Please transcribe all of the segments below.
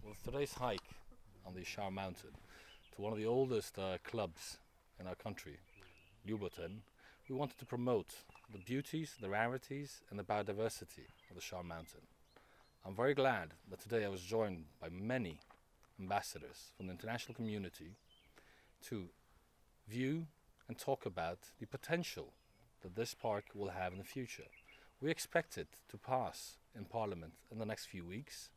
With today's hike on the Shar Mountain to one of the oldest clubs in our country, Ljuboten, we wanted to promote the beauties, the rarities and the biodiversity of the Shar Mountain. I'm very glad that today I was joined by many ambassadors from the international community to view and talk about the potential that this park will have in the future. We expect it to pass in Parliament in the next few weeks,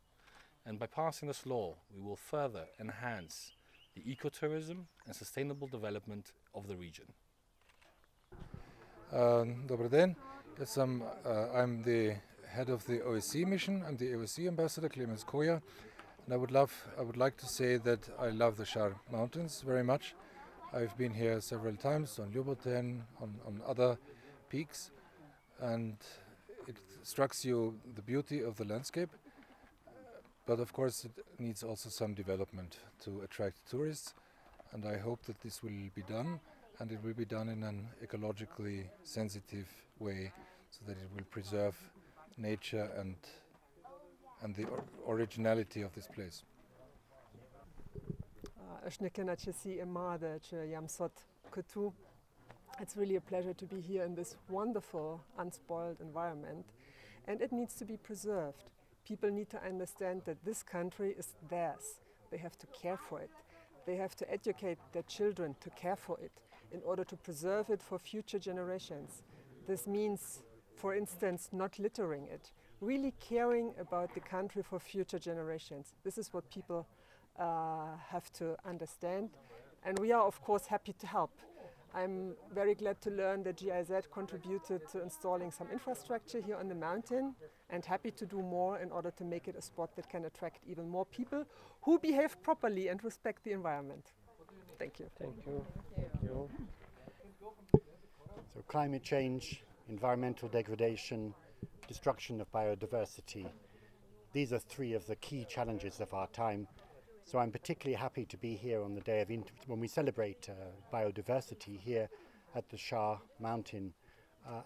and by passing this law we will further enhance the ecotourism and sustainable development of the region. Dobar den. Yes, I'm the head of the OSCE mission. I'm the OSCE ambassador, Clemens Koya, and I would like to say that I love the Shar Mountains very much. I've been here several times on Ljuboten, on other peaks, and it strikes you the beauty of the landscape. But of course it needs also some development to attract tourists, and I hope that this will be done, and it will be done in an ecologically sensitive way so that it will preserve nature and the originality of this place. It's really a pleasure to be here in this wonderful, unspoiled environment, and it needs to be preserved. People need to understand that this country is theirs. They have to care for it. They have to educate their children to care for it in order to preserve it for future generations. This means, for instance, not littering it, really caring about the country for future generations. This is what people have to understand, and we are of course happy to help. I'm very glad to learn that GIZ contributed to installing some infrastructure here on the mountain, and happy to do more in order to make it a spot that can attract even more people who behave properly and respect the environment. Thank you. Thank you. Thank you. So climate change, environmental degradation, destruction of biodiversity. These are three of the key challenges of our time. So I'm particularly happy to be here on the day of when we celebrate biodiversity here at the Shar Mountain,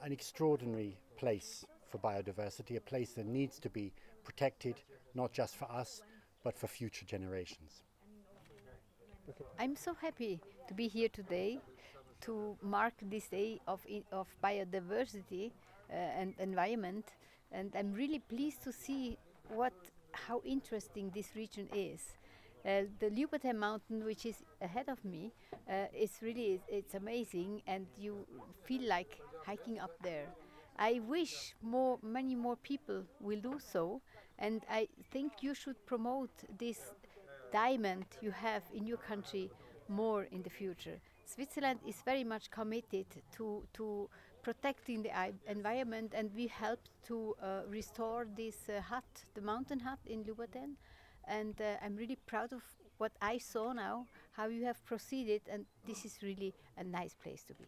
an extraordinary place for biodiversity, a place that needs to be protected, not just for us, but for future generations. I'm so happy to be here today to mark this day of biodiversity and environment, and I'm really pleased to see how interesting this region is. The Ljuboten mountain, which is ahead of me, it's amazing, and you feel like hiking up there. I wish many more people will do so, and I think you should promote this diamond you have in your country more in the future. Switzerland is very much committed to protecting the environment, and we helped to restore this hut, the mountain hut in Ljuboten. And I'm really proud of what I saw now, how you have proceeded, and this is really a nice place to be.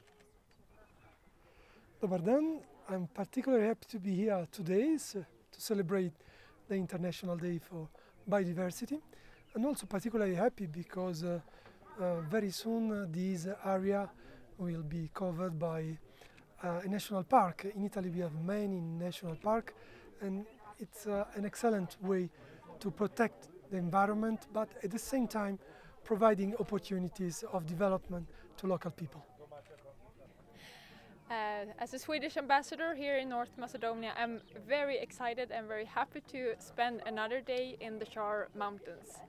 Dobar dan. I'm particularly happy to be here today to celebrate the International Day for Biodiversity, and also particularly happy because very soon this area will be covered by a national park. In Italy we have many national parks, and it's an excellent way to protect the environment, but at the same time providing opportunities of development to local people. As a Swedish ambassador here in North Macedonia, I'm very excited and very happy to spend another day in the Shar Mountains.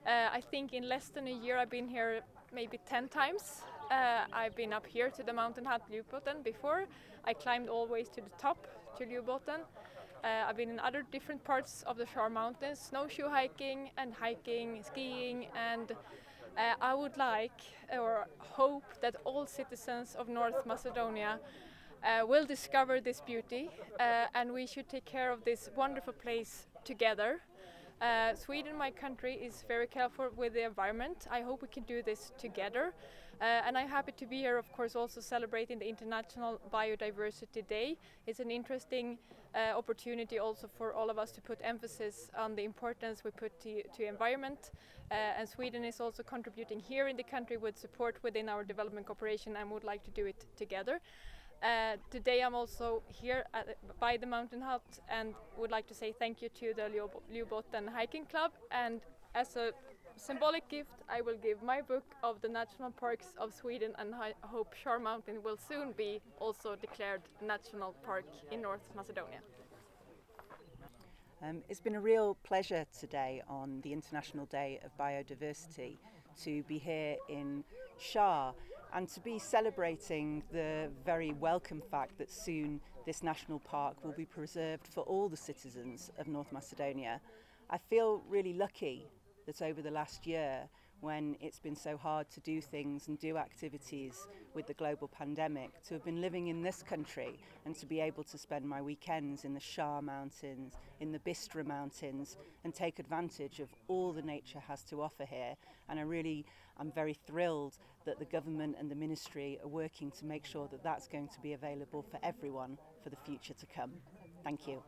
I think in less than a year I've been here maybe 10 times. I've been up here to the mountain hut Ljuboten before. I climbed all the way to the top to Ljuboten. I've been in other different parts of the Shar Mountains, snowshoe hiking and hiking, skiing, and I would like or hope that all citizens of North Macedonia will discover this beauty, and we should take care of this wonderful place together. Sweden, my country, is very careful with the environment. I hope we can do this together. And I'm happy to be here, of course, also celebrating the International Biodiversity Day. It's an interesting opportunity also for all of us to put emphasis on the importance we put to environment. And Sweden is also contributing here in the country with support within our development cooperation, and would like to do it together. Today I'm also here by the mountain hut and would like to say thank you to the Ljuboten Hiking Club, and as a symbolic gift, I will give my book of the national parks of Sweden, and I hope Shar Mountain will soon be also declared national park in North Macedonia. It's been a real pleasure today on the International Day of Biodiversity to be here in Shar and to be celebrating the very welcome fact that soon this national park will be preserved for all the citizens of North Macedonia. I feel really lucky that over the last year, when it's been so hard to do things and do activities with the global pandemic, to have been living in this country and to be able to spend my weekends in the Shar Mountains, in the Bistra Mountains, and take advantage of all the nature has to offer here. And I'm very thrilled that the government and the ministry are working to make sure that that's going to be available for everyone for the future to come. Thank you.